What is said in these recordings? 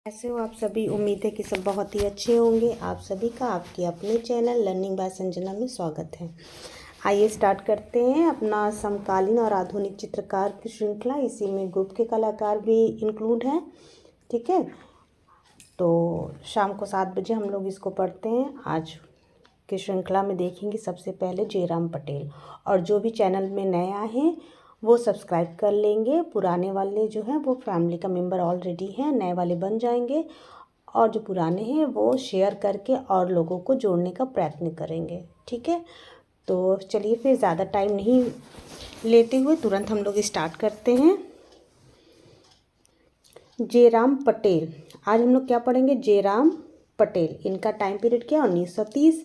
कैसे हो आप सभी। उम्मीद है कि सब बहुत ही अच्छे होंगे। आप सभी का आपके अपने चैनल लर्निंग बाय संजना में स्वागत है। आइए स्टार्ट करते हैं अपना समकालीन और आधुनिक चित्रकार की श्रृंखला। इसी में ग्रुप के कलाकार भी इंक्लूड हैं। ठीक है, तो शाम को 7 बजे हम लोग इसको पढ़ते हैं। आज की श्रृंखला में देखेंगे सबसे पहले जयराम पटेल। और जो भी चैनल में नए आए हैं वो सब्सक्राइब कर लेंगे। पुराने वाले जो हैं वो फैमिली का मेंबर ऑलरेडी हैं, नए वाले बन जाएंगे। और जो पुराने हैं वो शेयर करके और लोगों को जोड़ने का प्रयत्न करेंगे। ठीक है, तो चलिए फिर ज़्यादा टाइम नहीं लेते हुए तुरंत हम लोग स्टार्ट करते हैं। जयराम पटेल, आज हम लोग क्या पढ़ेंगे? जयराम पटेल। इनका टाइम पीरियड क्या? 1930।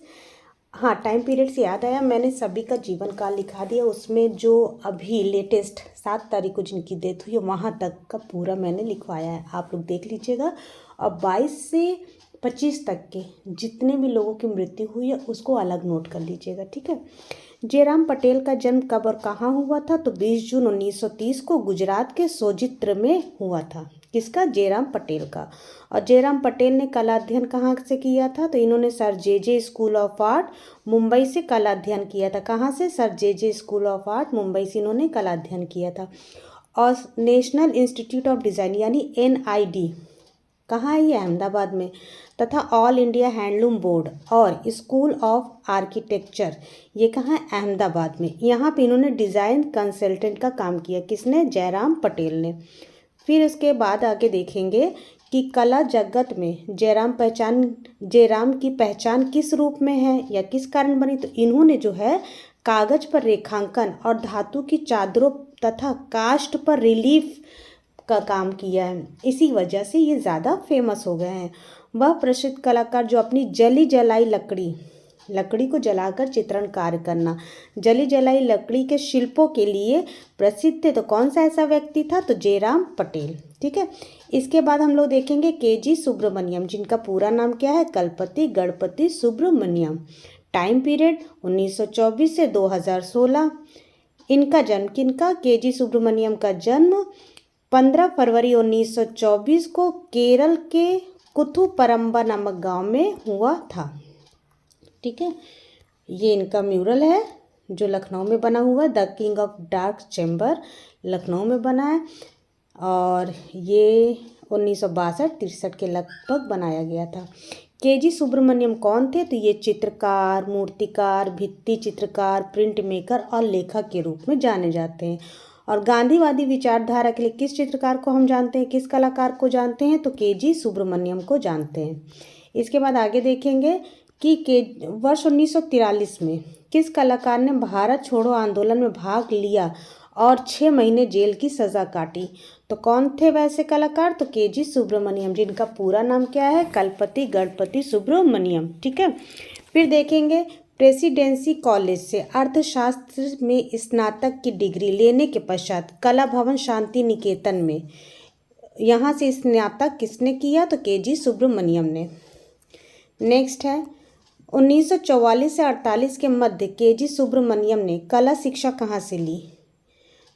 हाँ, टाइम पीरियड से याद आया, मैंने सभी का जीवन काल लिखा दिया। उसमें जो अभी लेटेस्ट 7 तारीख को जिनकी डेथ हुई है वहाँ तक का पूरा मैंने लिखवाया है, आप लोग देख लीजिएगा। और 22 से 25 तक के जितने भी लोगों की मृत्यु हुई है उसको अलग नोट कर लीजिएगा। ठीक है, जयराम पटेल का जन्म कब और कहाँ हुआ था? तो 20 जून 1930 को गुजरात के सोजित्र में हुआ था। किसका? जयराम पटेल का। और जयराम पटेल ने कला अध्ययन कहाँ से किया था? तो इन्होंने sir J school of art Mumbai से कला अध्ययन किया था। कहाँ से? Sir J school of art Mumbai से इन्होंने कला अध्ययन किया था। और नेशनल इंस्टीट्यूट ऑफ डिज़ाइन यानी NID कहाँ है? ये अहमदाबाद में। तथा ऑल इंडिया हैंडलूम बोर्ड और स्कूल ऑफ आर्किटेक्चर ये कहाँ है? अहमदाबाद में। यहाँ पे इन्होंने डिज़ाइन कंसल्टेंट का काम किया। किसने? जयराम पटेल ने। फिर उसके बाद आगे देखेंगे कि कला जगत में जयराम की पहचान किस रूप में है या किस कारण बनी? तो इन्होंने जो है कागज पर रेखांकन और धातु की चादरों तथा काष्ठ पर रिलीफ का काम किया है। इसी वजह से ये ज़्यादा फेमस हो गए हैं। वह प्रसिद्ध कलाकार जो अपनी जली जलाई लकड़ी को जलाकर चित्रण कार्य करना, जली जलाई लकड़ी के शिल्पों के लिए प्रसिद्ध थे। तो कौन सा ऐसा व्यक्ति था? तो जयराम पटेल। ठीक है, इसके बाद हम लोग देखेंगे KG सुब्रमण्यम, जिनका पूरा नाम क्या है? कलपति गणपति सुब्रमण्यम। टाइम पीरियड 1924 से 2016। इनका जन्म, किनका? KG सुब्रमण्यम का जन्म 15 फरवरी 1924 को केरल के कुथुपरम्बा नामक गांव में हुआ था। ठीक है, ये इनका म्यूरल है जो लखनऊ में बना हुआ है। The king of dark chamber Lucknow में बना है और ये 1962-63 के लगभग बनाया गया था। KG सुब्रमण्यम कौन थे? तो ये चित्रकार, मूर्तिकार, भित्ति चित्रकार, प्रिंट मेकर और लेखक के रूप में जाने जाते हैं। और गांधीवादी विचारधारा के लिए किस चित्रकार को हम जानते हैं, किस कलाकार को जानते हैं? तो KG सुब्रमण्यम को जानते हैं। इसके बाद आगे देखेंगे कि वर्ष 1943 में किस कलाकार ने भारत छोड़ो आंदोलन में भाग लिया और 6 महीने जेल की सज़ा काटी? तो कौन थे वैसे कलाकार? तो KG सुब्रमण्यम, जिनका पूरा नाम क्या है? कलपति गणपति सुब्रमण्यम। ठीक है, फिर देखेंगे प्रेसिडेंसी कॉलेज से अर्थशास्त्र में स्नातक की डिग्री लेने के पश्चात कला भवन शांति निकेतन में यहाँ से स्नातक किसने किया? तो KG सुब्रमण्यम ने। नेक्स्ट है 1944 से 48 के मध्य KG सुब्रमण्यम ने कला शिक्षा कहाँ से ली?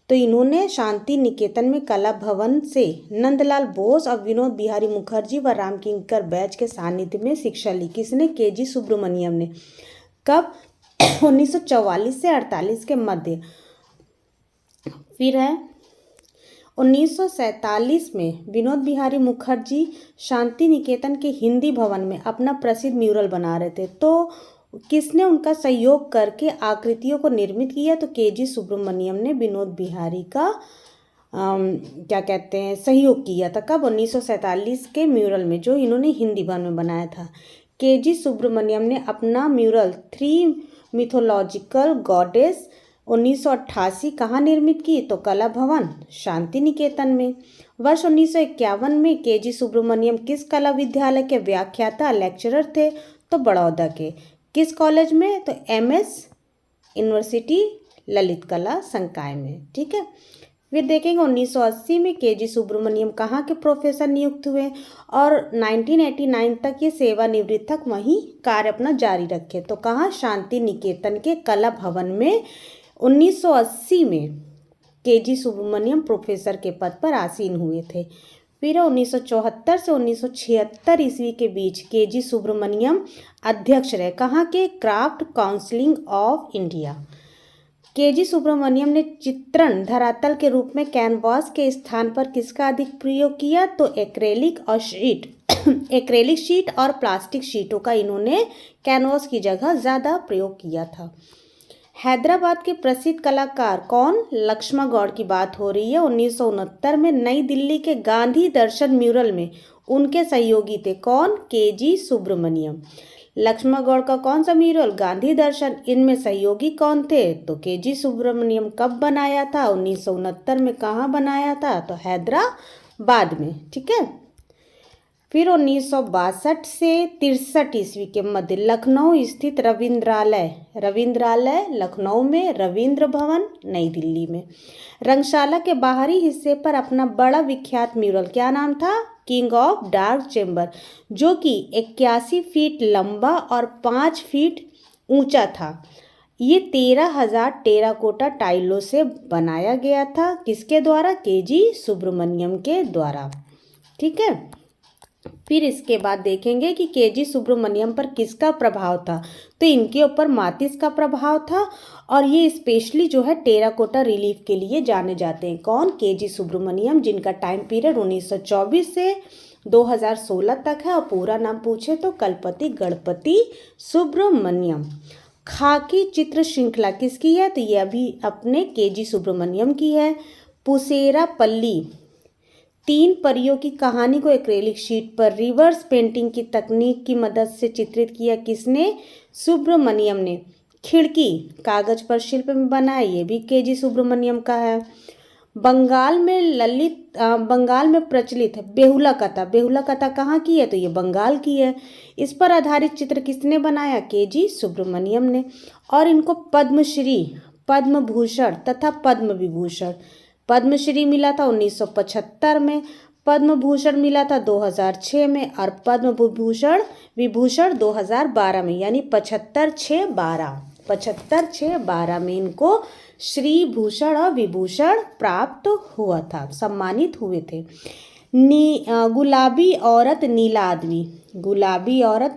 तो इन्होंने शांति निकेतन में कला भवन से नंदलाल बोस और विनोद बिहारी मुखर्जी व रामकिंकर बैच के सानिध्य में शिक्षा ली। किसने? KG सुब्रमण्यम ने। कब? 1944 से 48 के मध्य। फिर है 1947 में विनोद बिहारी मुखर्जी शांति निकेतन के हिंदी भवन में अपना प्रसिद्ध म्यूरल बना रहे थे। तो किसने उनका सहयोग करके आकृतियों को निर्मित किया? तो KG सुब्रमण्यम ने विनोद बिहारी का सहयोग किया था। कब? 1947 के म्यूरल में जो इन्होंने हिंदी भवन में बनाया था। KG सुब्रमण्यम ने अपना म्यूरल 3 मिथोलॉजिकल गॉडेस 1988 कहाँ निर्मित की? तो कला भवन शांति निकेतन में। वर्ष 1951 में KG सुब्रमण्यम किस कला विद्यालय के व्याख्याता लेक्चरर थे? तो बड़ौदा के। किस कॉलेज में? तो MS यूनिवर्सिटी ललित कला संकाय में। ठीक है, फिर देखेंगे 1980 में KG सुब्रमण्यम कहाँ के प्रोफेसर नियुक्त हुए और 1989 तक ये सेवानिवृत्त तक वहीं कार्य अपना जारी रखे। तो कहाँ? शांति निकेतन के कला भवन में 1980 में KG सुब्रमण्यम प्रोफेसर के पद पर आसीन हुए थे। फिर 1974 से 1976 ईस्वी के बीच केजी सुब्रमण्यम अध्यक्ष रहे। कहाँ के? Craft council of India. K G Subramanyan ने चित्रण धरातल के रूप में कैनवास के स्थान पर किसका अधिक प्रयोग किया? तो एक्रेलिक और शीट एक्रेलिक शीट और प्लास्टिक शीटों का इन्होंने कैनवास की जगह ज़्यादा प्रयोग किया था। हैदराबाद के प्रसिद्ध कलाकार कौन? लक्ष्मण गौड़ की बात हो रही है। 1969 में नई दिल्ली के गांधी दर्शन म्यूरल में उनके सहयोगी थे कौन? केजी सुब्रमण्यम। लक्ष्मण गौड़ का कौन सा म्यूरल? गांधी दर्शन। इनमें सहयोगी कौन थे? तो केजी सुब्रमण्यम। कब बनाया था? 1969 में। कहाँ बनाया था? तो हैदराबाद में। ठीक है। फिर 1962 से 63 ईस्वी के मध्य लखनऊ स्थित रविंद्रालय लखनऊ में, रविंद्र भवन नई दिल्ली में, रंगशाला के बाहरी हिस्से पर अपना बड़ा विख्यात म्यूरल, क्या नाम था? किंग ऑफ डार्क चेंबर, जो कि 81 फीट लंबा और 5 फीट ऊंचा था। ये 13,000 टेराकोटा टाइलों से बनाया गया था। किसके द्वारा? केजी सुब्रमण्यम के द्वारा। ठीक है। फिर इसके बाद देखेंगे कि केजी सुब्रमण्यम पर किसका प्रभाव था। तो इनके ऊपर मातिस का प्रभाव था और ये स्पेशली जो है टेराकोटा रिलीफ के लिए जाने जाते हैं। कौन? केजी सुब्रमण्यम, जिनका टाइम पीरियड 1924 से 2016 तक है और पूरा नाम पूछे तो कलपति गणपति सुब्रमण्यम। खाकी चित्र श्रृंखला किसकी है? तो ये अभी अपने केजी सुब्रमण्यम की है। पुसेरा पल्ली 3 परियों की कहानी को एक्रेलिक शीट पर रिवर्स पेंटिंग की तकनीक की मदद से चित्रित किया। किसने? सुब्रमण्यम ने। खिड़की कागज पर शिल्प में बनाई, ये भी केजी सुब्रमण्यम का है। बंगाल में प्रचलित बेहुला कथा कहाँ की है? तो ये बंगाल की है। इस पर आधारित चित्र किसने बनाया? केजी सुब्रमण्यम ने। और इनको पद्मश्री, पद्म भूषण तथा पद्म विभूषण, पद्मश्री मिला था 1975 में, पद्म भूषण मिला था 2006 में और पद्म विभूषण 2012 में, यानी 75/6/12 में इनको श्री भूषण और विभूषण प्राप्त हुआ था, सम्मानित हुए थे। गुलाबी औरत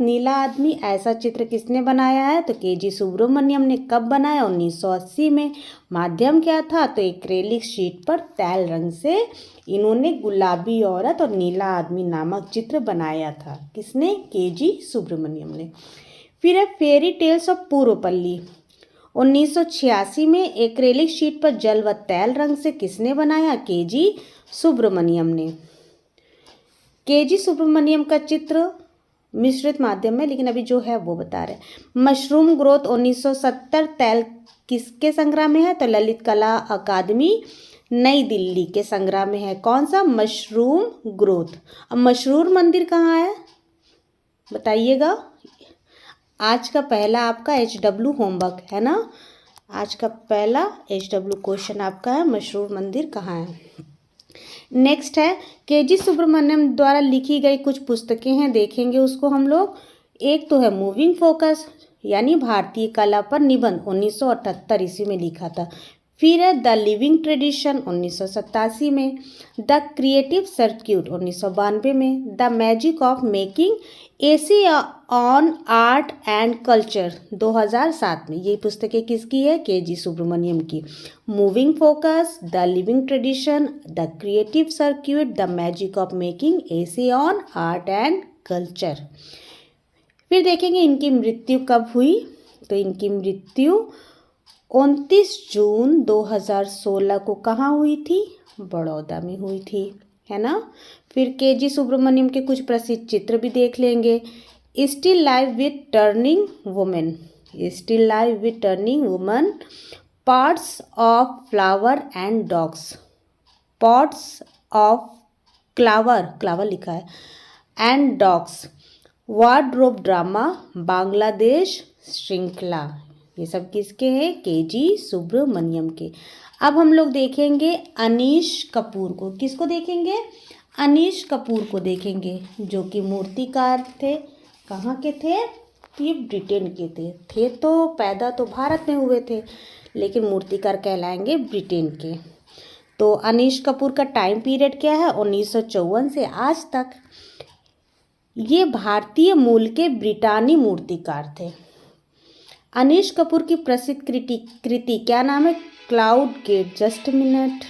नीला आदमी ऐसा चित्र किसने बनाया है? तो केजी सुब्रमण्यम ने। कब बनाया? 1980 में। माध्यम क्या था? तो एक्रेलिक शीट पर तैल रंग से इन्होंने गुलाबी औरत और नीला आदमी नामक चित्र बनाया था। किसने? केजी सुब्रमण्यम ने। फिर है फेरी टेल्स ऑफ पूर्वपल्ली 1986 में एक्रेलिक शीट पर जल व तैल रंग से किसने बनाया? केजी सुब्रमण्यम ने। केजी सुब्रमण्यम का चित्र मिश्रित माध्यम में, लेकिन अभी जो है वो बता रहे। मशरूम ग्रोथ 1970 तैल किसके संग्रह में है? तो ललित कला अकादमी नई दिल्ली के संग्रह में है। कौन सा? Mushroom growth. अब मशहूर मंदिर कहाँ है बताइएगा। आज का पहला आपका HW होमवर्क है ना, आज का पहला HW क्वेश्चन आपका है, मशहूर मंदिर कहाँ है। नेक्स्ट है केजी सुब्रमण्यम द्वारा लिखी गई कुछ पुस्तकें हैं, देखेंगे उसको हम लोग। एक तो है मूविंग फोकस, यानी भारतीय कला पर निबंध, 1978 ईस्वी में लिखा था। फिर है द लिविंग ट्रेडिशन 1987 में, द क्रिएटिव सर्क्यूट 1992 में, the magic of making essay on art and culture 2007 में। ये पुस्तकें किसकी है? केजी सुब्रमण्यम की। Moving focus, the living tradition, the creative circuit, the magic of making essay on art and culture. फिर देखेंगे इनकी मृत्यु कब हुई। तो इनकी मृत्यु 29 जून 2016 को कहाँ हुई थी? बड़ौदा में हुई थी, है ना। फिर केजी सुब्रमण्यम के कुछ प्रसिद्ध चित्र भी देख लेंगे। Still live with turning woman, parts of flower and dogs, pots of clover लिखा है and dogs, wardrobe drama, Bangladesh श्रृंखला। ये सब किसके हैं? केजी सुब्रमण्यम के। अब हम लोग देखेंगे अनीश कपूर को। किसको देखेंगे? अनीश कपूर को देखेंगे, जो कि मूर्तिकार थे। कहाँ के थे? ये ब्रिटेन के थे तो पैदा तो भारत में हुए थे, लेकिन मूर्तिकार कहलाएंगे ब्रिटेन के। तो अनीश कपूर का टाइम पीरियड क्या है? 1954 से आज तक। ये भारतीय मूल के ब्रिटानी मूर्तिकार थे। अनीश कपूर की प्रसिद्ध कृति क्या नाम है? Cloud gate. जस्ट मिनट,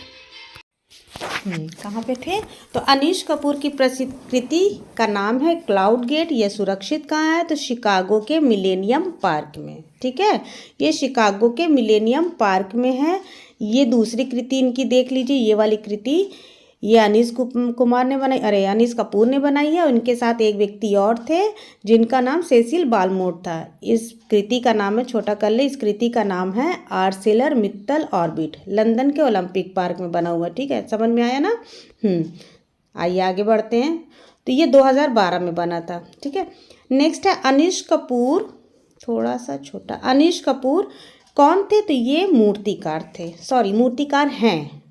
कहाँ पे थे? तो अनीश कपूर की प्रसिद्ध कृति का नाम है क्लाउड गेट। यह सुरक्षित कहाँ है? तो शिकागो के मिलेनियम पार्क में। ठीक है, ये शिकागो के मिलेनियम पार्क में है। ये दूसरी कृति इनकी देख लीजिए, ये वाली कृति ये अनीश कपूर ने बनाई है। उनके साथ एक व्यक्ति और थे जिनका नाम सेसिल बालमोट था। इस कृति का नाम है, छोटा कर ले, इस कृति का नाम है आर्सेलर मित्तल ऑर्बिट। लंदन के ओलंपिक पार्क में बना हुआ। ठीक है, समझ में आया ना? आइए आगे बढ़ते हैं। तो ये 2012 में बना था। ठीक है, नेक्स्ट है अनीश कपूर, थोड़ा सा छोटा। अनीश कपूर कौन थे? तो ये मूर्तिकार थे, सॉरी मूर्तिकार हैं।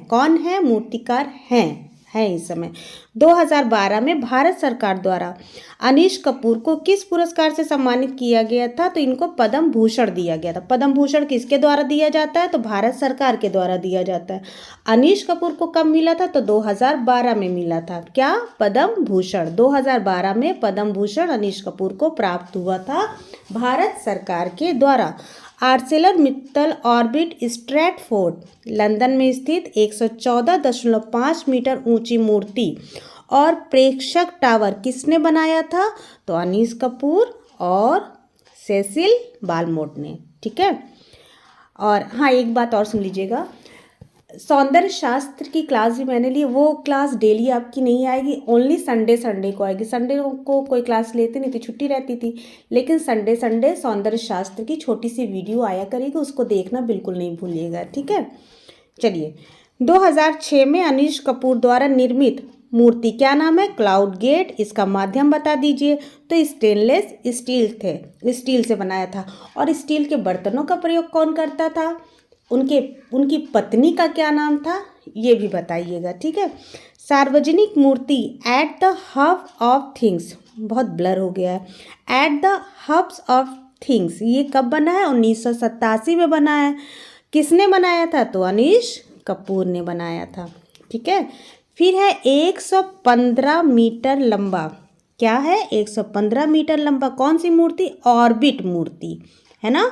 कौन है? मूर्तिकार हैं इस समय। 2012 में भारत सरकार द्वारा अनीश कपूर को किस पुरस्कार से सम्मानित किया गया था? तो इनको पद्म भूषण दिया गया था। पद्म भूषण किसके द्वारा दिया जाता है? तो भारत सरकार के द्वारा दिया जाता है। अनीश कपूर को कब मिला था? तो 2012 में मिला था। क्या? पद्म भूषण। 2012 में पद्म भूषण अनीश कपूर को प्राप्त हुआ था भारत सरकार के द्वारा। Arcelor Mittal orbit Stratford London में स्थित 114.5 मीटर ऊंची मूर्ति और प्रेक्षक टावर किसने बनाया था? तो अनीश कपूर और सेसिल बालमोट ने। ठीक है, और हाँ एक बात और सुन लीजिएगा, सौंदर्य शास्त्र की क्लास भी मैंने ली। वो क्लास डेली आपकी नहीं आएगी, ओनली संडे को आएगी। संडे को कोई क्लास लेते नहीं थी, छुट्टी रहती थी, लेकिन संडे सौंदर्य शास्त्र की छोटी सी वीडियो आया करेगी, उसको देखना बिल्कुल नहीं भूलिएगा। ठीक है, चलिए 2006 में अनीश कपूर द्वारा निर्मित मूर्ति क्या नाम है? Cloud gate. इसका माध्यम बता दीजिए। तो स्टेनलेस स्टील से बनाया था। और स्टील के बर्तनों का प्रयोग कौन करता था? उनकी पत्नी का क्या नाम था? ये भी बताइएगा। ठीक है, सार्वजनिक मूर्ति at the hub of things, बहुत ब्लर हो गया है, at the hubs of things, ये कब बना है? 1987 में बना है। किसने बनाया था? तो अनीश कपूर ने बनाया था। ठीक है, फिर है 115 मीटर लंबा। क्या है? 115 मीटर लंबा कौन सी मूर्ति? ऑर्बिट मूर्ति है ना।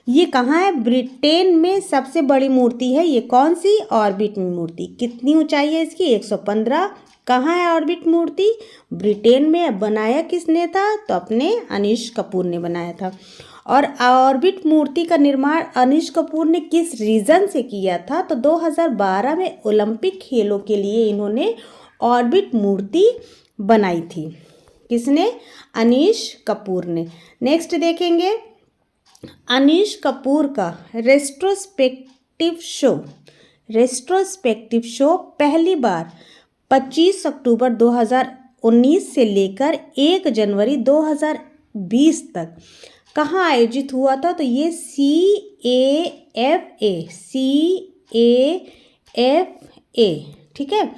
ये कहाँ है? ब्रिटेन में सबसे बड़ी मूर्ति है ये। कौन सी? ऑर्बिट मूर्ति। कितनी ऊंचाई है इसकी? 115। कहाँ है ऑर्बिट मूर्ति? ब्रिटेन में। बनाया किसने था? तो अपने अनीश कपूर ने बनाया था। और ऑर्बिट मूर्ति का निर्माण अनीश कपूर ने किस रीजन से किया था? तो 2012 में ओलंपिक खेलों के लिए इन्होंने ऑर्बिट मूर्ति बनाई थी। किसने? अनीश कपूर ने। नेक्स्ट देखेंगे अनीश कपूर का रेट्रोस्पेक्टिव शो पहली बार 25 अक्टूबर 2019 से लेकर 1 जनवरी 2020 तक कहाँ आयोजित हुआ था? तो ये CAFA ठीक है,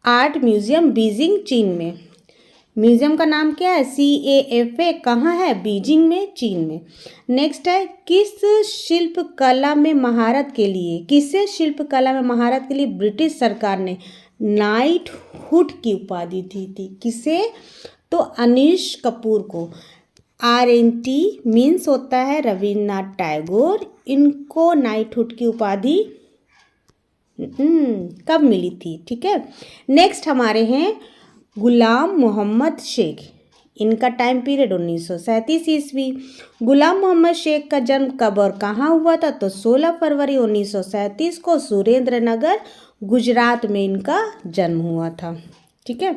आर्ट म्यूजियम बीजिंग चीन में। म्यूजियम का नाम क्या है? CAFA। कहाँ है? बीजिंग में, चीन में। नेक्स्ट है किसे शिल्प कला में महारत के लिए ब्रिटिश सरकार ने नाइटहुड की उपाधि दी थी? किसे? तो अनीश कपूर को। RNT मीन्स होता है रविन्द्रनाथ टैगोर। इनको नाइटहुड की उपाधि कब मिली थी? ठीक है, नेक्स्ट हमारे हैं गुलाम मोहम्मद शेख। इनका टाइम पीरियड 1937 ईस्वी। गुलाम मोहम्मद शेख का जन्म कब और कहाँ हुआ था? तो 16 फरवरी 1937 को सुरेंद्र नगर गुजरात में इनका जन्म हुआ था। ठीक है,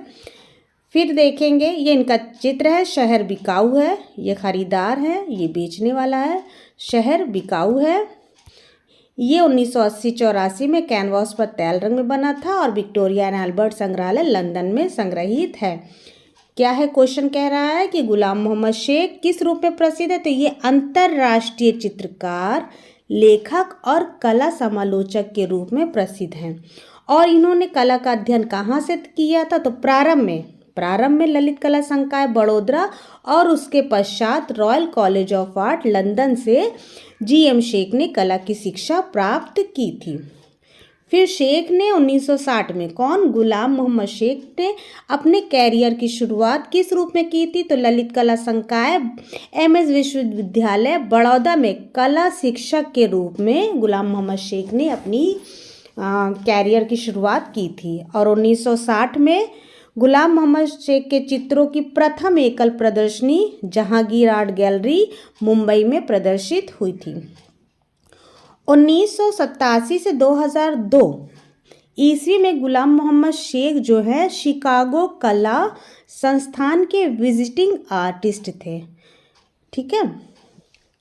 फिर देखेंगे ये इनका चित्र है। शहर बिकाऊ है, ये खरीदार है, ये बेचने वाला है। शहर बिकाऊ है। ये 1980-84 में कैनवास पर तैल रंग में बना था और विक्टोरिया एंड अल्बर्ट संग्रहालय लंदन में संग्रहित है। क्या है? क्वेश्चन कह रहा है कि गुलाम मोहम्मद शेख किस रूप में प्रसिद्ध है? तो ये अंतर्राष्ट्रीय चित्रकार, लेखक और कला समालोचक के रूप में प्रसिद्ध हैं। और इन्होंने कला का अध्ययन कहाँ से किया था? तो प्रारंभ में ललित कला संकाय बड़ोदरा और उसके पश्चात royal college of art London से GM शेख ने कला की शिक्षा प्राप्त की थी। फिर शेख ने 1960 में, कौन, गुलाम मोहम्मद शेख ने अपने कैरियर की शुरुआत किस रूप में की थी? तो ललित कला संकाय MS विश्वविद्यालय बड़ौदा में कला शिक्षक के रूप में गुलाम मोहम्मद शेख ने अपनी कैरियर की शुरुआत की थी। और 1960 में गुलाम मोहम्मद शेख के चित्रों की प्रथम एकल प्रदर्शनी जहांगीर आर्ट गैलरी मुंबई में प्रदर्शित हुई थी। 1987 से 2002 ईस्वी में गुलाम मोहम्मद शेख जो है शिकागो कला संस्थान के विजिटिंग आर्टिस्ट थे। ठीक है,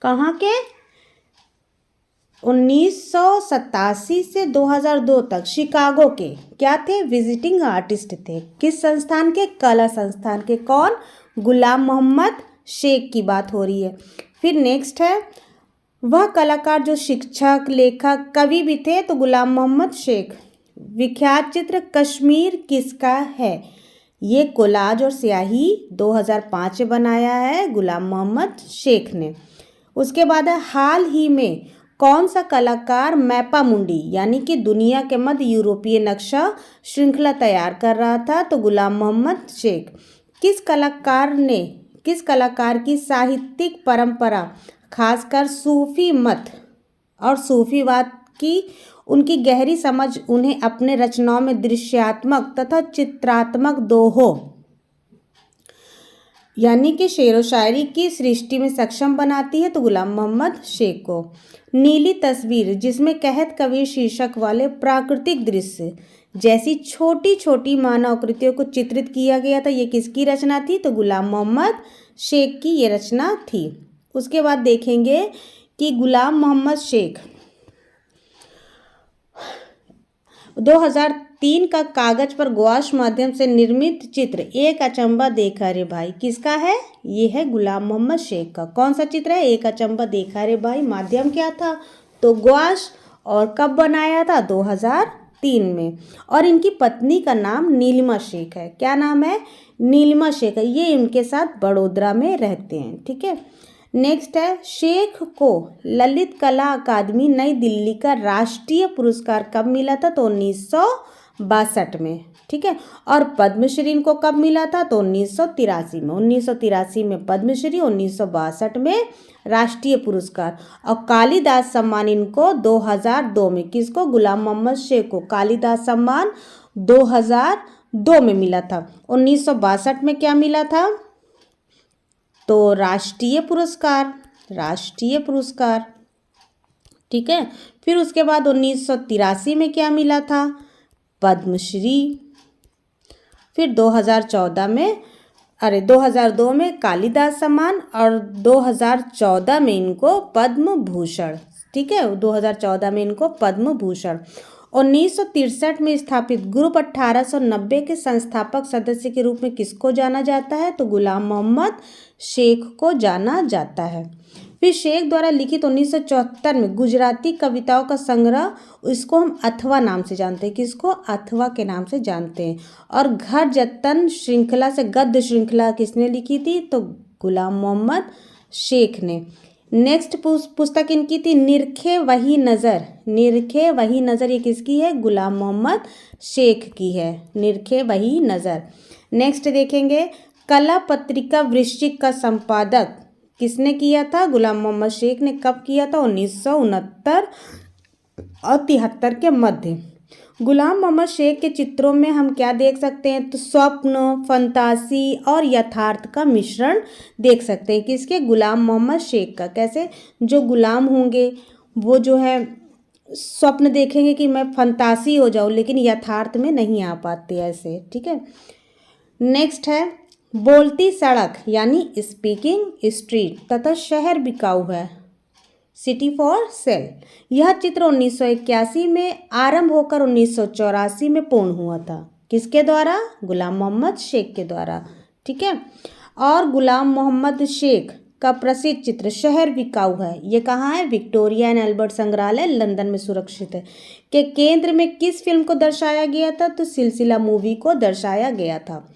कहाँ के? 1987 से 2002 तक शिकागो के क्या थे? विजिटिंग आर्टिस्ट थे। किस संस्थान के? कला संस्थान के। कौन? गुलाम मोहम्मद शेख की बात हो रही है। फिर नेक्स्ट है, वह कलाकार जो शिक्षक, लेखक, कवि भी थे, तो गुलाम मोहम्मद शेख। विख्यात चित्र कश्मीर किसका है? ये कोलाज और स्याही 2005 में बनाया है गुलाम मोहम्मद शेख ने। उसके बाद है, हाल ही में कौन सा कलाकार मैपा मुंडी यानी कि दुनिया के मध्य यूरोपीय नक्शा श्रृंखला तैयार कर रहा था? तो गुलाम मोहम्मद शेख। किस कलाकार की साहित्यिक परंपरा, खासकर सूफी मत और सूफीवाद की उनकी गहरी समझ उन्हें अपने रचनाओं में दृश्यात्मक तथा चित्रात्मक दोहों यानी कि शेर व शायरी की सृष्टि में सक्षम बनाती है? तो गुलाम मोहम्मद शेख को। नीली तस्वीर, जिसमें कहत कबीर शीर्षक वाले प्राकृतिक दृश्य जैसी छोटी छोटी मानव आकृतियों को चित्रित किया गया था, ये किसकी रचना थी? तो गुलाम मोहम्मद शेख की ये रचना थी। उसके बाद देखेंगे कि गुलाम मोहम्मद शेख 2003 का कागज पर गुआश माध्यम से निर्मित चित्र एक अचंबा देखा रे भाई किसका है? ये है गुलाम मोहम्मद शेख का। कौन सा चित्र है? एक अचंबा देखा रे भाई। माध्यम क्या था? तो गुआश। और कब बनाया था? 2003 में। और इनकी पत्नी का नाम नीलिमा शेख है। क्या नाम है? नीलिमा शेख है। ये इनके साथ बड़ोदरा में रहते हैं। ठीक है, नेक्स्ट है, शेख को ललित कला अकादमी नई दिल्ली का राष्ट्रीय पुरस्कार कब मिला था? तो 1962 में। ठीक है, और पद्मश्री इनको कब मिला था? तो 1983 में। 1983 में पद्मश्री, 1962 में राष्ट्रीय पुरस्कार। और कालिदास सम्मान इनको 2002 में, किसको? गुलाम मोहम्मद शेख को कालिदास सम्मान 2002 में मिला था। 1962 में क्या मिला था? तो राष्ट्रीय पुरस्कार। ठीक है, फिर उसके बाद 1983 में क्या मिला था? पद्मश्री। फिर 2002 में कालिदास सम्मान और 2014 में इनको पद्म भूषण। ठीक है, 2014 में इनको पद्म भूषण। 1963 में स्थापित ग्रुप 1890 के संस्थापक सदस्य के रूप में किसको जाना जाता है? तो गुलाम मोहम्मद शेख को जाना जाता है। फिर शेख द्वारा लिखित 1974 में गुजराती कविताओं का संग्रह, इसको हम अथवा नाम से जानते हैं। किसको? अथवा के नाम से जानते हैं। और घर जतन श्रृंखला से गद्य श्रृंखला किसने लिखी थी? तो गुलाम मोहम्मद शेख ने। नेक्स्ट पुस्तक इनकी थी निरखे वही नज़र। निरखे वही नज़र ये किसकी है? गुलाम मोहम्मद शेख की है, निरखे वही नज़र। नेक्स्ट देखेंगे, कला पत्रिका वृश्चिक का संपादक किसने किया था? गुलाम मोहम्मद शेख ने। कब किया था? 1969 और 73 के मध्य। गुलाम मोहम्मद शेख के चित्रों में हम क्या देख सकते हैं? तो स्वप्न, फंतासी और यथार्थ का मिश्रण देख सकते हैं। किसके? गुलाम मोहम्मद शेख का। कैसे? जो गुलाम होंगे वो जो है स्वप्न देखेंगे कि मैं फंतासी हो जाऊं, लेकिन यथार्थ में नहीं आ पाते ऐसे। ठीक है, नेक्स्ट है, बोलती सड़क यानी स्पीकिंग स्ट्रीट तथा शहर बिकाऊ है, सिटी फॉर सेल। यह चित्र 1981 में आरंभ होकर 1984 में पूर्ण हुआ था। किसके द्वारा? गुलाम मोहम्मद शेख के द्वारा। ठीक है, और गुलाम मोहम्मद शेख का प्रसिद्ध चित्र शहर बिकाऊ है, ये कहाँ है? विक्टोरिया एंड अल्बर्ट संग्रहालय लंदन में सुरक्षित है। के केंद्र में किस फिल्म को दर्शाया गया था? तो सिलसिला मूवी को दर्शाया गया था।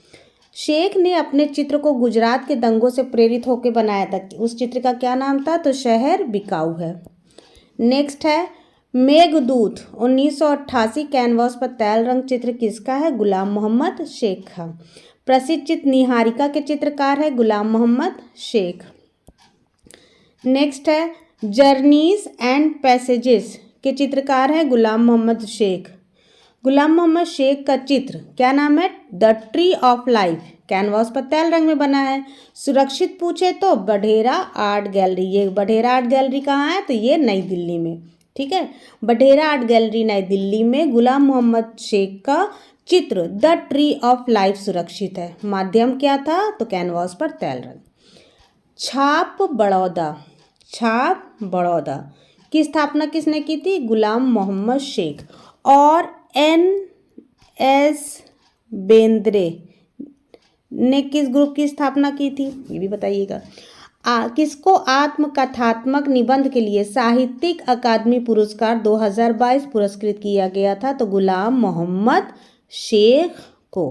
शेख ने अपने चित्र को गुजरात के दंगों से प्रेरित होकर बनाया था। उस चित्र का क्या नाम था? तो शहर बिकाऊ है। नेक्स्ट है, मेघदूत 1988 कैनवास पर तैल रंग चित्र किसका है? गुलाम मोहम्मद शेख का। प्रसिद्ध चित्र निहारिका के चित्रकार है गुलाम मोहम्मद शेख। नेक्स्ट है जर्नीज एंड पैसेजेस के चित्रकार है गुलाम मोहम्मद शेख। गुलाम मोहम्मद शेख का चित्र क्या नाम है? The tree of life, canvas पर तैल रंग में बना है। सुरक्षित पूछे तो बढेरा आर्ट गैलरी। ये बढेरा आर्ट गैलरी कहाँ है? तो ये नई दिल्ली में, ठीक है। बढेरा आर्ट गैलरी नई दिल्ली में गुलाम मोहम्मद शेख का चित्र द ट्री ऑफ लाइफ सुरक्षित है। माध्यम क्या था? तो कैनवास पर तैल रंग। छाप बड़ौदा, छाप बड़ौदा की स्थापना किसने की थी? गुलाम मोहम्मद शेख। और NS बेंद्रे ने किस ग्रुप की स्थापना की थी? ये भी बताइएगा। किसको आत्मकथात्मक निबंध के लिए साहित्यिक अकादमी पुरस्कार 2022 पुरस्कृत किया गया था? तो गुलाम मोहम्मद शेख को।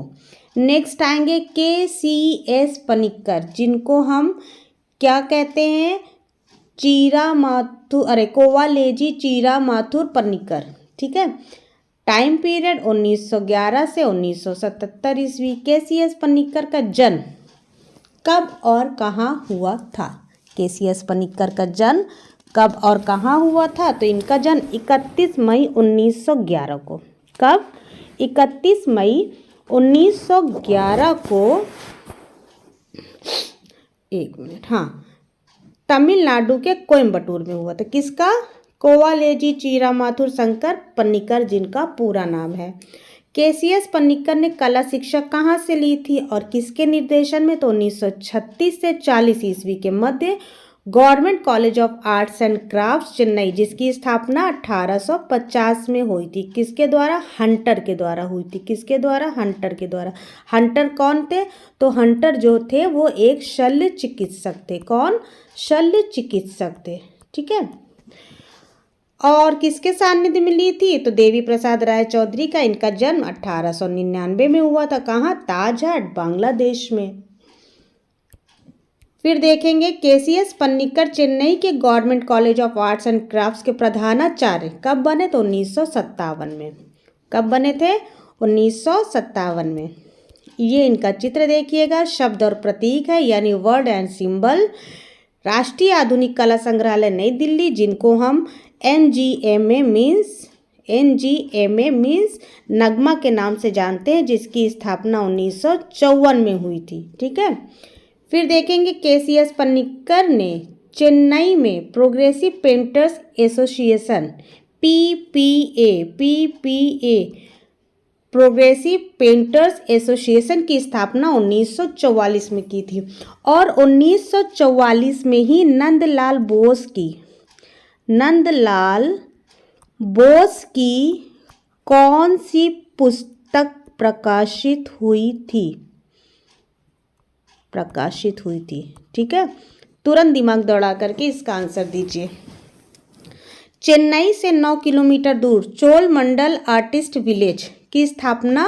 नेक्स्ट आएंगे KCS पनिक्कर, जिनको हम क्या कहते हैं? चीरा माथुर, अरे कोवालेजी चीरा माथुर पनिक्कर, ठीक है। टाइम पीरियड 1911 से 1977 ईस्वी। KCS पनिक्कर का जन्म कब और कहाँ हुआ था? KCS पनिक्कर का जन्म कब और कहाँ हुआ था? तो इनका जन्म 31 मई 1911 को। कब? 31 मई 1911 को, एक मिनट, हाँ, तमिलनाडु के कोयम्बटूर में हुआ था। किसका? कोवालेजी चीरा माथुर शंकर पनिक्कर, जिनका पूरा नाम है। KCS पनिक्कर ने कला शिक्षा कहाँ से ली थी और किसके निर्देशन में? तो 1936 से 40 ईस्वी के मध्य government college of arts and crafts Chennai, जिसकी स्थापना 1850 में हुई थी। किसके द्वारा? हंटर के द्वारा हुई थी। किसके द्वारा? हंटर के द्वारा। हंटर कौन थे? तो हंटर जो थे वो एक शल्य चिकित्सक थे। कौन? शल्य चिकित्सक थे, ठीक है। और किसके सानिध्य में ली थी? तो देवी प्रसाद राय चौधरी का। इनका जन्म 1899 में हुआ था। कहाँ? ताजहाट, बांग्लादेश में। फिर देखेंगे KCS पनिक्कर चेन्नई के government college of arts and crafts के प्रधानाचार्य कब बने? तो 1957 में। कब बने थे? 1957 में। ये इनका चित्र देखिएगा, शब्द और प्रतीक है, यानी वर्ड एंड सिंबल। राष्ट्रीय आधुनिक कला संग्रहालय नई दिल्ली, जिनको हम NGMA मीन्स नगमा के नाम से जानते हैं, जिसकी स्थापना 1954 में हुई थी, ठीक है। फिर देखेंगे KCS पनिक्कर ने चेन्नई में progressive painters association PPA progressive painters association की स्थापना 1944 में की थी। और 1944 में ही नंदलाल बोस की कौन सी पुस्तक प्रकाशित हुई थी? ठीक है, तुरंत दिमाग दौड़ा करके इसका आंसर दीजिए। चेन्नई से 9 किलोमीटर दूर चोल मंडल आर्टिस्ट विलेज की स्थापना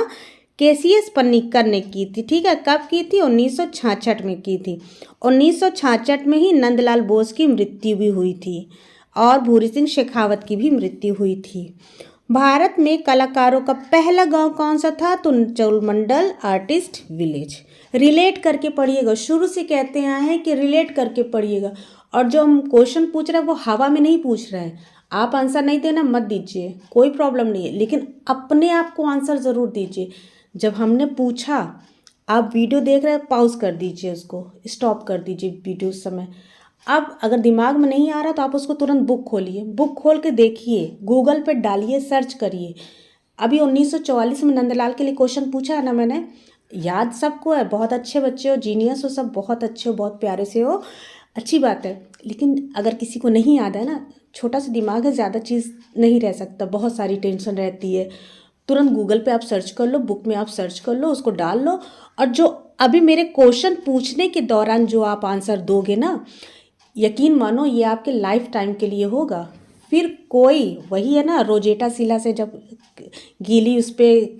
KCS पनिक्कर ने की थी, ठीक है। कब की थी? 1966 में की थी। 1966 में ही नंदलाल बोस की मृत्यु भी हुई थी और भूरी सिंह शेखावत की भी मृत्यु हुई थी। भारत में कलाकारों का पहला गांव कौन सा था? तो चोलमंडल आर्टिस्ट विलेज। रिलेट करके पढ़िएगा, शुरू से कहते आए हैं कि रिलेट करके पढ़िएगा। और जो हम क्वेश्चन पूछ रहे हैं वो हवा में नहीं पूछ रहे हैं। आप आंसर नहीं देना मत दीजिए, कोई प्रॉब्लम नहीं है, लेकिन अपने आप को आंसर ज़रूर दीजिए। जब हमने पूछा, आप वीडियो देख रहे हैं, पॉज कर दीजिए, उसको स्टॉप कर दीजिए वीडियो उस समय। अब अगर दिमाग में नहीं आ रहा तो आप उसको तुरंत बुक खोलिए, बुक खोल के देखिए, गूगल पे डालिए, सर्च करिए। अभी 1944 में नंदलाल के लिए क्वेश्चन पूछा है ना मैंने, याद सबको है। बहुत अच्छे बच्चे हो, जीनियस हो, सब बहुत अच्छे हो, बहुत प्यारे से हो, अच्छी बात है। लेकिन अगर किसी को नहीं याद है ना, छोटा सा दिमाग है, ज़्यादा चीज़ नहीं रह सकता, बहुत सारी टेंशन रहती है। तुरंत गूगल पे आप सर्च कर लो, बुक में आप सर्च कर लो, उसको डाल लो, और जो अभी मेरे क्वेश्चन पूछने के दौरान जो आप आंसर दोगे ना, यकीन मानो ये आपके लाइफ टाइम के लिए होगा। फिर कोई, वही है ना, रोजेटा शिला से जब गीली उस पर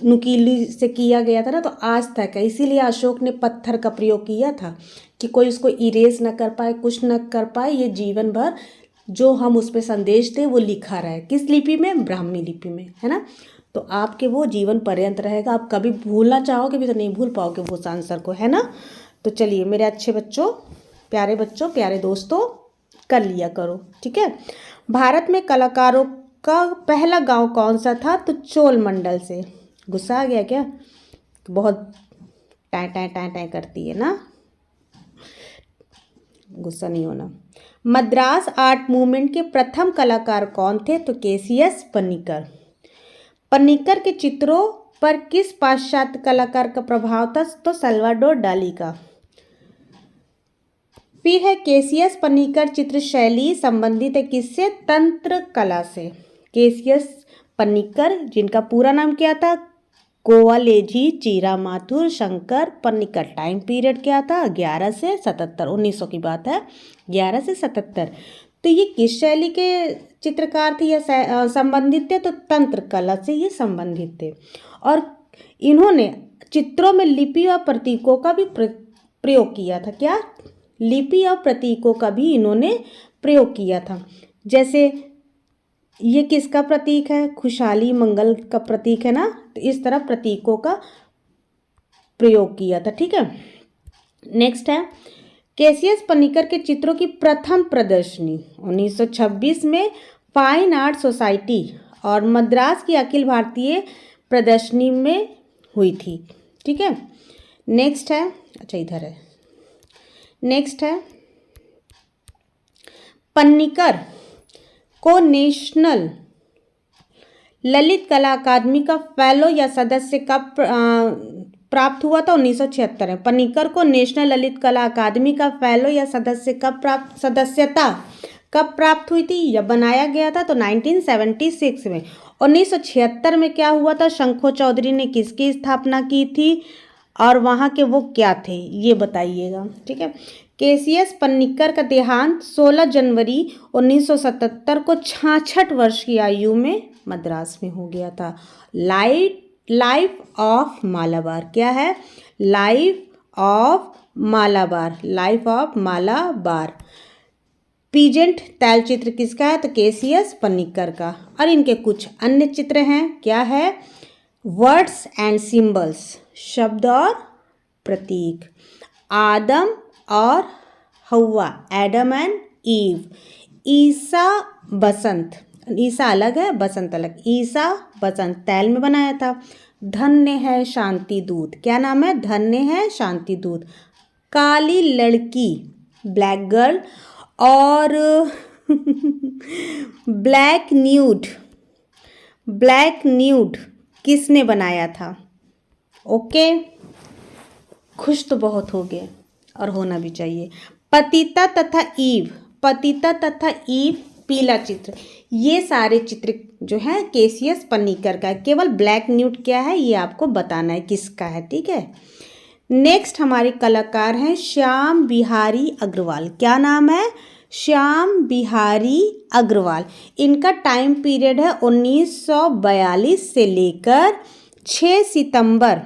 नुकीली से किया गया था ना, तो आज तक है। इसीलिए अशोक ने पत्थर का प्रयोग किया था कि कोई उसको इरेज ना कर पाए, कुछ ना कर पाए, ये जीवन भर जो हम उस पर संदेश दें वो लिखा रहे। किस लिपि में? ब्राह्मी लिपि में, है ना। तो आपके वो जीवन पर्यंत रहेगा, आप कभी भूलना चाहोगे भी तो नहीं भूल पाओगे वो उस आंसर को, है ना। तो चलिए मेरे अच्छे बच्चों, प्यारे दोस्तों, कर लिया करो, ठीक है। भारत में कलाकारों का पहला गांव कौन सा था? तो चोल मंडल से। गुस्सा आ गया क्या? बहुत टाँ टाँ टाँ टाँ करती है ना, गुस्सा नहीं होना। मद्रास आर्ट मूवमेंट के प्रथम कलाकार कौन थे? तो केसीएस पन्नीकर। पन्नीकर के चित्रों पर किस पाश्चात्य कलाकार का प्रभाव था? तो सल्वाडोर डाली का। फिर है केसीएस पन्नीकर चित्र शैली संबंधित है किससे? तंत्र कला से। केसीएस पन्नीकर, जिनका पूरा नाम क्या था? कोवालेजी चीरा माथुर शंकर पन्नीकर। टाइम पीरियड क्या था? 11 से 77, 1900 की बात है, 11 से 77। तो ये किस शैली के चित्रकार थे या संबंधित थे? तो तंत्र कला से ये संबंधित थे। और इन्होंने चित्रों में लिपि और प्रतीकों का भी प्रयोग किया था। क्या? लिपि और प्रतीकों का भी इन्होंने प्रयोग किया था। जैसे ये किसका प्रतीक है? खुशहाली मंगल का प्रतीक है ना। तो इस तरह प्रतीकों का प्रयोग किया था, ठीक है। नेक्स्ट है केसीएस पन्नीकर के चित्रों की प्रथम प्रदर्शनी 1926 में फाइन आर्ट सोसाइटी और मद्रास की अखिल भारतीय प्रदर्शनी में हुई थी, ठीक है। नेक्स्ट है, अच्छा इधर है, नेक्स्ट है पन्नीकर को नेशनल ललित कला अकादमी का फेलो या सदस्य कब प्राप्त हुआ था? 1976 में। पन्नीकर को नेशनल ललित कला अकादमी का फेलो या सदस्यता कब प्राप्त हुई थी या बनाया गया था? तो 1976 में। 1976 में क्या हुआ था? शंखो चौधरी ने किसकी स्थापना की थी और वहाँ के वो क्या थे ये बताइएगा, ठीक है। केसीएस पन्नीकर का देहांत 16 जनवरी 1977 को 66 वर्ष की आयु में मद्रास में हो गया था। लाइफ ऑफ मालाबार क्या है? Life of Malabar. पीजेंट तैलचित्र किसका है? तो केसीएस पन्नीकर का। और इनके कुछ अन्य चित्र हैं, क्या है? वर्ड्स एंड सिंबल्स, शब्द और प्रतीक। आदम और हवा, एडम एंड ईव। ईसा बसंत, ईसा अलग है, बसंत अलग। ईसा बसंत तैल में बनाया था। धन्य है शांति दूत, क्या नाम है? धन्य है शांति दूत। काली लड़की, ब्लैक गर्ल। और ब्लैक न्यूड किसने बनाया था? ओके, खुश तो बहुत हो गए और होना भी चाहिए। पतिता तथा ईव पीला चित्र, ये सारे चित्र जो है केसीएस पन्नीकर का है। केवल ब्लैक न्यूड क्या है ये आपको बताना है किसका है, ठीक है। नेक्स्ट हमारे कलाकार हैं श्याम बिहारी अग्रवाल। क्या नाम है? श्याम बिहारी अग्रवाल। इनका टाइम पीरियड है 1942 से लेकर 6 सितंबर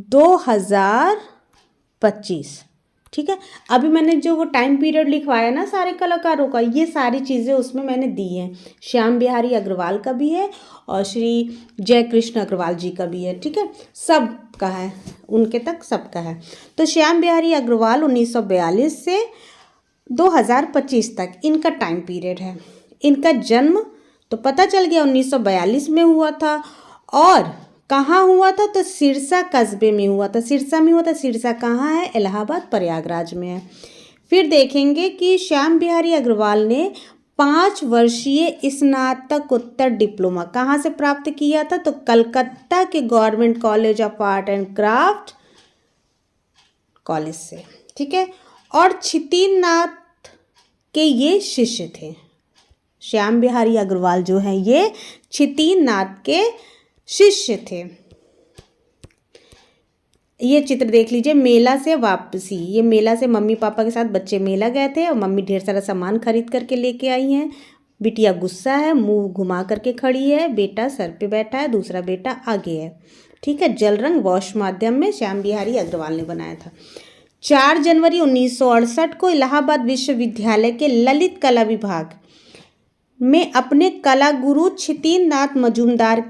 2025, ठीक है। अभी मैंने जो वो टाइम पीरियड लिखवाया ना सारे कलाकारों का, ये सारी चीज़ें उसमें मैंने दी हैं। श्याम बिहारी अग्रवाल का भी है और श्री जय कृष्ण अग्रवाल जी का भी है, ठीक है। सब का है, उनके तक सबका है। तो श्याम बिहारी अग्रवाल 1942 से 2025 तक इनका टाइम पीरियड है। इनका जन्म तो पता चल गया 1942 में हुआ था। और कहाँ हुआ था? तो सिरसा कस्बे में हुआ था, सिरसा में हुआ था। सिरसा कहाँ है? इलाहाबाद प्रयागराज में है। फिर देखेंगे कि श्याम बिहारी अग्रवाल ने 5 वर्षीय स्नातकोत्तर डिप्लोमा कहाँ से प्राप्त किया था? तो कलकत्ता के government college of art and craft college से, ठीक है। और क्षितिनाथ के ये शिष्य थे। श्याम बिहारी अग्रवाल जो है ये क्षितिनाथ के शिष्य थे। ये चित्र देख लीजिए, मेला से वापसी। ये मेला से मम्मी पापा के साथ बच्चे मेला गए थे और मम्मी ढेर सारा सामान खरीद करके लेके आई हैं। बिटिया गुस्सा है, मुंह घुमा करके खड़ी है, बेटा सर पे बैठा है, दूसरा बेटा आगे है, ठीक है। जल रंग वॉश माध्यम में श्याम बिहारी अग्रवाल ने बनाया था। 4 जनवरी 1968 को इलाहाबाद विश्वविद्यालय के ललित कला विभाग में अपने कला गुरु क्षितिन नाथ मजूमदार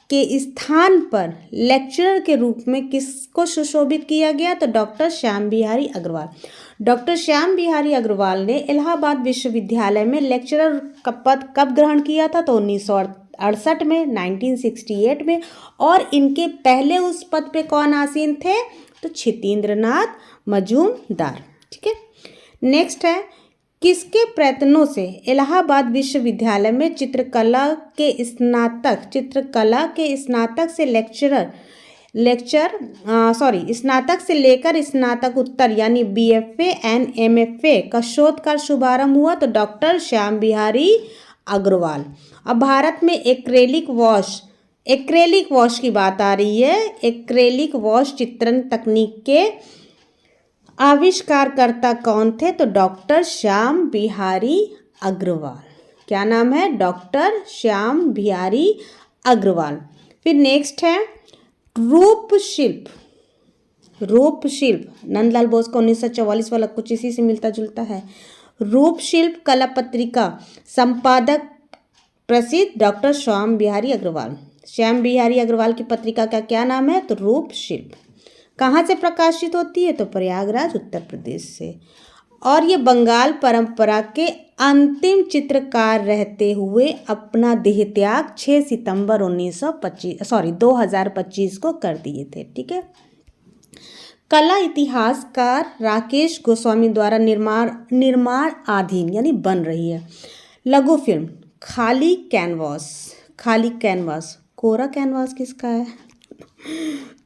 के स्थान पर लेक्चरर के रूप में किसको सुशोभित किया गया? तो डॉक्टर श्याम बिहारी अग्रवाल। डॉक्टर श्याम बिहारी अग्रवाल ने इलाहाबाद विश्वविद्यालय में लेक्चरर का पद कब ग्रहण किया था? तो 1968 में, 1968 में। और इनके पहले उस पद पे कौन आसीन थे? तो क्षितिन्द्र नाथ मजूमदार। ठीक है। नेक्स्ट है, किसके प्रयत्नों से इलाहाबाद विश्वविद्यालय में चित्रकला के स्नातक से स्नातक से लेकर स्नातकोत्तर यानी BFA एंड MFA का शोध का शुभारंभ हुआ? तो डॉक्टर श्याम बिहारी अग्रवाल। अब भारत में एक्रेलिक वॉश की बात आ रही है। एक्रेलिक वॉश चित्रण तकनीक के आविष्कारकर्ता कौन थे? तो डॉक्टर श्याम बिहारी अग्रवाल। क्या नाम है? डॉक्टर श्याम बिहारी अग्रवाल। फिर नेक्स्ट है रूप शिल्प नंदलाल बोस का 1944 वाला कुछ इसी से मिलता जुलता है। रूप शिल्प कला पत्रिका संपादक प्रसिद्ध डॉक्टर श्याम बिहारी अग्रवाल। श्याम बिहारी अग्रवाल की पत्रिका का क्या नाम है? तो रूप शिल्प। कहाँ से प्रकाशित होती है? तो प्रयागराज, उत्तर प्रदेश से। और ये बंगाल परंपरा के अंतिम चित्रकार रहते हुए अपना देहत्याग 6 सितंबर 2025 को कर दिए थे। ठीक है। कला इतिहासकार राकेश गोस्वामी द्वारा निर्माणाधीन यानी बन रही है लघु फिल्म खाली कैनवास। कोरा कैनवास किसका है?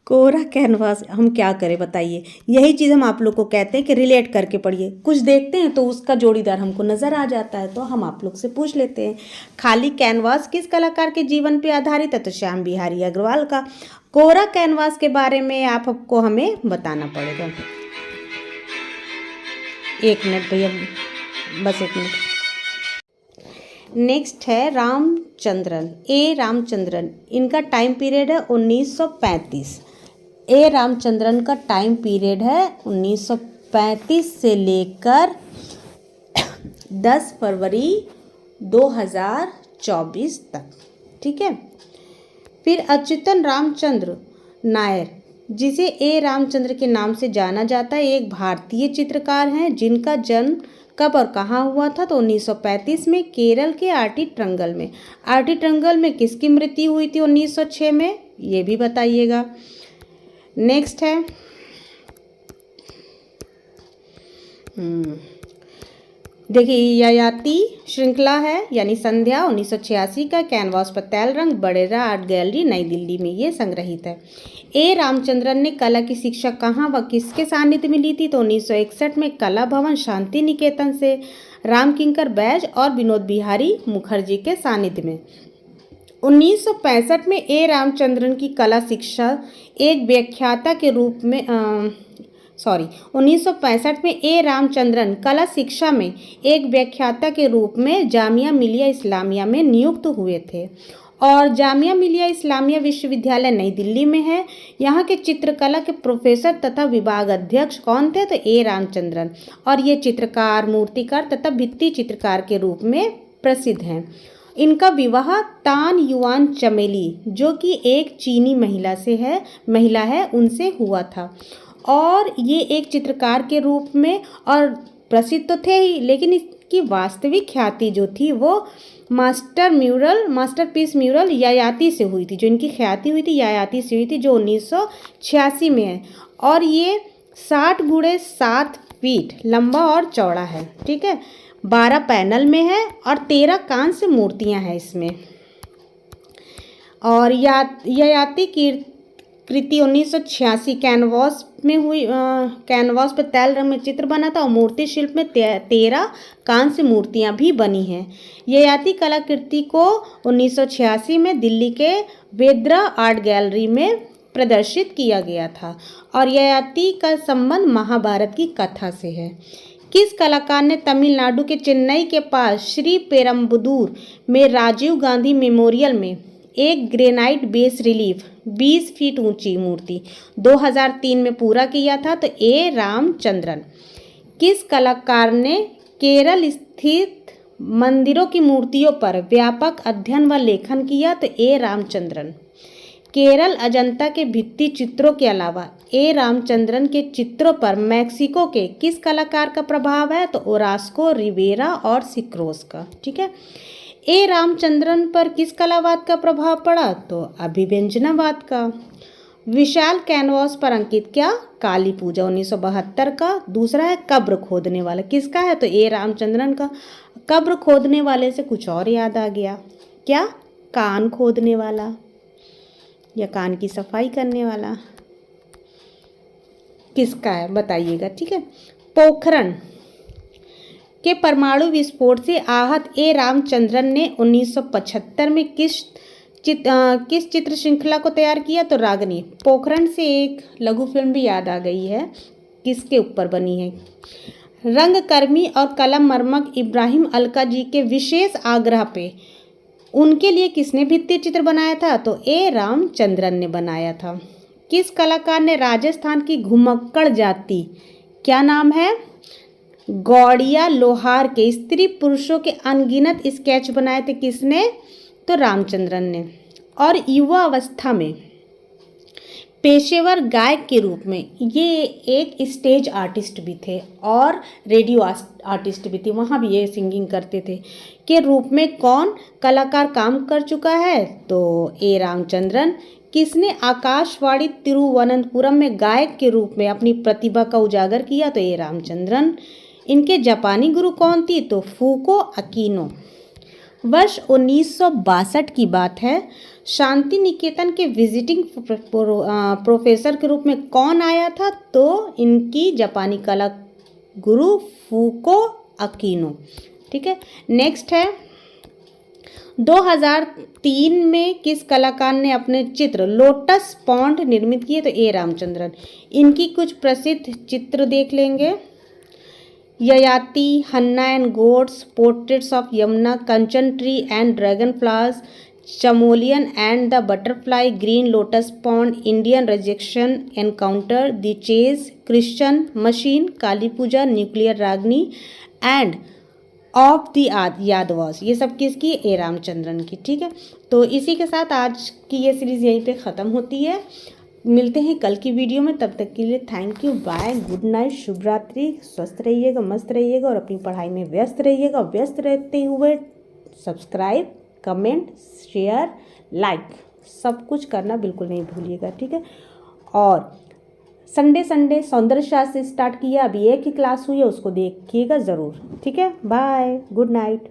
कोरा कैनवास हम क्या करें बताइए। यही चीज़ हम आप लोग को कहते हैं कि रिलेट करके पढ़िए। कुछ देखते हैं तो उसका जोड़ीदार हमको नज़र आ जाता है, तो हम आप लोग से पूछ लेते हैं। खाली कैनवास किस कलाकार के जीवन पे आधारित है? तो श्याम बिहारी अग्रवाल का। कोरा कैनवास के बारे में आपको हमें बताना पड़ेगा। 1 मिनट भैया, बस 1 मिनट। नेक्स्ट है रामचंद्रन। इनका टाइम पीरियड है 1935। रामचंद्रन का टाइम पीरियड है 1935 से लेकर 10 फरवरी 2024 तक। ठीक है। फिर अच्युतन रामचंद्र नायर, जिसे रामचंद्र के नाम से जाना जाता है, एक भारतीय चित्रकार हैं जिनका जन्म कब और कहाँ हुआ था? तो 1935 में केरल के आरटी ट्रंगल में किसकी मृत्यु हुई थी 1906 में? ये भी बताइएगा। नेक्स्ट है देखिए, ययाति श्रृंखला है यानी संध्या 1986 का। कैनवास पर तैल रंग, बड़ेरा आर्ट गैलरी, नई दिल्ली में ये संग्रहित है। रामचंद्रन ने कला की शिक्षा कहाँ व किसके सानिध्य में ली थी? तो 1961 में कला भवन शांति निकेतन से रामकिंकर बैज और विनोद बिहारी मुखर्जी के सानिध्य में। 1965 में रामचंद्रन की कला शिक्षा एक व्याख्याता के रूप में 1965 में रामचंद्रन कला शिक्षा में एक व्याख्याता के रूप में जामिया मिलिया इस्लामिया में नियुक्त हुए थे। और जामिया मिलिया इस्लामिया विश्वविद्यालय नई दिल्ली में है। यहाँ के चित्रकला के प्रोफेसर तथा विभाग अध्यक्ष कौन थे? तो रामचंद्रन। और ये चित्रकार, मूर्तिकार तथा भित्ति चित्रकार के रूप में प्रसिद्ध हैं। इनका विवाह तान युआन चमेली, जो कि एक चीनी महिला है, उनसे हुआ था। और ये एक चित्रकार के रूप में और प्रसिद्ध तो थे ही, लेकिन इसकी वास्तविक ख्याति जो थी वो मास्टरपीस म्यूरल ययाति से हुई थी। जो इनकी ख्याति हुई थी ययाति से हुई थी, जो 1986 में है। और ये 60 गुणे 7 फीट लंबा और चौड़ा है। ठीक है। 12 पैनल में है और 13 कांस्य मूर्तियां हैं इसमें। और ययाति की कृति 1986 कैनवास में हुई। कैनवास पर तैल रंग में चित्र बना था और मूर्ति शिल्प में 13 कांस्य मूर्तियां भी बनी हैं। ययाति कलाकृति को 1986 में दिल्ली के वेद्रा आर्ट गैलरी में प्रदर्शित किया गया था। और ययाति का संबंध महाभारत की कथा से है। किस कलाकार ने तमिलनाडु के चेन्नई के पास श्री पेरम्बदूर में राजीव गांधी मेमोरियल में एक ग्रेनाइट बेस रिलीफ 20 फीट ऊंची मूर्ति 2003 में पूरा किया था। तो ए रामचंद्रन। किस कलाकार ने केरल स्थित मंदिरों की मूर्तियों पर व्यापक अध्ययन व लेखन किया? तो ए रामचंद्रन। केरल अजंता के भित्ति चित्रों के अलावा ए रामचंद्रन के चित्रों पर मैक्सिको के किस कलाकार का प्रभाव है? तो ओरास्को, रिवेरा और सिक्रोस का। ठीक है। ए रामचंद्रन पर किस कलावाद का प्रभाव पड़ा? तो अभिव्यंजनावाद का। विशाल कैनवास पर अंकित क्या? काली पूजा 1972 का। दूसरा है कब्र खोदने वाला, किसका है? तो ए रामचंद्रन का। कब्र खोदने वाले से कुछ और याद आ गया, क्या? कान खोदने वाला या कान की सफाई करने वाला, किसका है बताइएगा। ठीक है। पोखरण के परमाणु विस्फोट से आहत ए रामचंद्रन ने 1975 में किस चित्र श्रृंखला को तैयार किया? तो रागनी। पोखरण से एक लघु फिल्म भी याद आ गई है, किसके ऊपर बनी है? रंगकर्मी और कलम मर्मक इब्राहिम अलका जी के विशेष आग्रह पे उनके लिए किसने भित्ति चित्र बनाया था? तो ए रामचंद्रन ने बनाया था। किस कलाकार ने राजस्थान की घुमक्कड़ जाति, क्या नाम है? गौड़िया लोहार के स्त्री पुरुषों के अनगिनत स्केच बनाए थे, किसने? तो रामचंद्रन ने। और युवा अवस्था में पेशेवर गायक के रूप में ये एक स्टेज आर्टिस्ट भी थे और रेडियो आर्टिस्ट भी थे, वहाँ भी ये सिंगिंग करते थे, के रूप में कौन कलाकार काम कर चुका है? तो ए रामचंद्रन। किसने आकाशवाणी तिरुवनंतपुरम में गायक के रूप में अपनी प्रतिभा का उजागर किया? तो ए रामचंद्रन। इनके जापानी गुरु कौन थी? तो फूको अकीनो। वर्ष 1962 की बात है। शांति निकेतन के विजिटिंग प्रोफेसर के रूप में कौन आया था? तो इनकी जापानी कला गुरु फूको अकीनो। ठीक है। नेक्स्ट है 2003 में किस कलाकार ने अपने चित्र लोटस पॉन्ड निर्मित किए? तो ए रामचंद्रन। इनकी कुछ प्रसिद्ध चित्र देख लेंगे। Yayati, Hanna and gods, portraits of Yamuna, Kanchan tree and dragon flowers, chameleon and the butterfly, green lotus pond, Indian rejection encounter, the chase, Christian machine, Kali Puja, nuclear Ragini end of the Yadavas. ये सब किसकी? ए रामचंद्रन की। ठीक है। तो इसी के साथ आज की ये सीरीज़ यहीं पे ख़त्म होती है। मिलते हैं कल की वीडियो में, तब तक के लिए thank you, bye, good night, शुभ रात्रि। स्वस्थ रहिएगा, मस्त रहिएगा और अपनी पढ़ाई में व्यस्त रहिएगा। व्यस्त रहते हुए सब्सक्राइब, कमेंट, शेयर, लाइक सब कुछ करना बिल्कुल नहीं भूलिएगा। ठीक है। और संडे सौंदर्य शास्त्र स्टार्ट किया, अभी एक ही क्लास हुई है, उसको देखिएगा ज़रूर। ठीक है। Bye, good night.